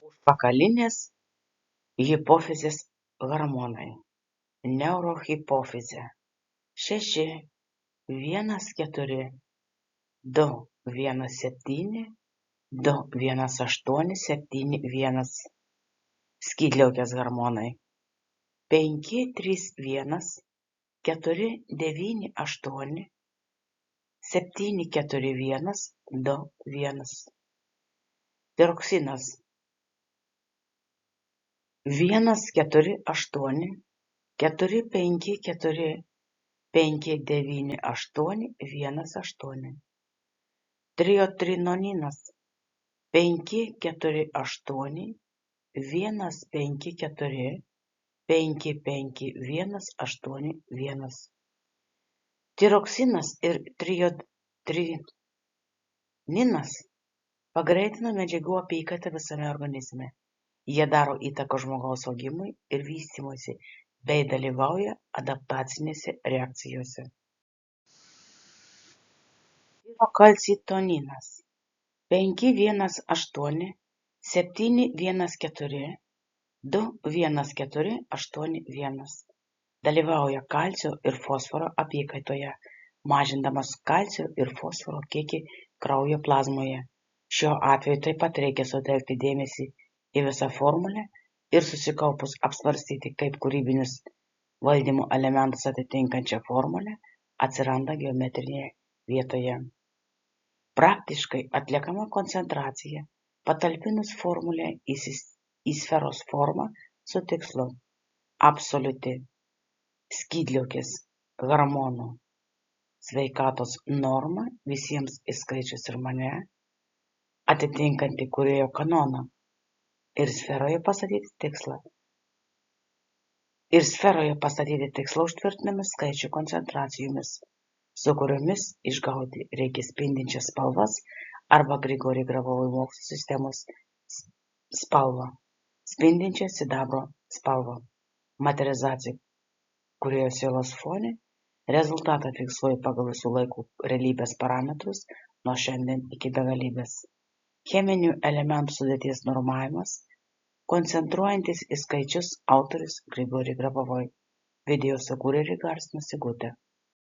Užpakalinės hipofizės hormonai. Neurohipofizė 6, 1,4, 2,1,7, 2,1,8,7,1. Skydliaukės hormonai 5,3,1, 4,9,8, 7,4,1, 2,1. Tiroksinas 1,4,8, 4,5,4, 5,9,8, 1,8. Triotrinoninas 5,4,8, 1,5,4, 5,5,1,8,1. Tiroksinas ir triotrininas pagreitina medžiagų apykaitą visame organizme. Jie daro įtaką žmogaus augimui ir vystymuisi bei dalyvauja adaptacinėse reakcijose. Tirokalcitoninas 5,1,8, 7,1,4, 2,1,4,8,1. Dalyvauja kalcio ir fosforo apykaitoje, mažindamas kalcio ir fosforo kiekį kraujo plazmoje. Šiuo atveju taip pat reikia sutelkti dėmesį į visą formulę ir susikaupus apsvarstyti, kaip kūrybinius valdymo elementus atitinkančią formulę atsiranda geometrinėje vietoje. Praktiškai atliekama koncentracija, patalpinus formulę į sferos formą su tikslu absoliuti skydliaukės hormonų sveikatos norma visiems įskaičius ir mane, atitinkanti kūrėjo kanoną ir sferoje pastatyti tikslą užtvirtinamis skaičių koncentracijomis, su kuriomis išgauti reikia spindinčias spalvas arba Grigorij Grabovoi mokslų sistemos spalvą, spindinčią sidabro spalvą. Materializacija kūrėjo sielos fone, rezultatą fiksuoja pagal visų laikų realybės parametrus nuo šiandien iki begalybės. Cheminių elementų sudėties normavimas, koncentruojantis į skaičius autorius Grigorij Grabovoi. Video sukūrė Rigarsnas Sigutė.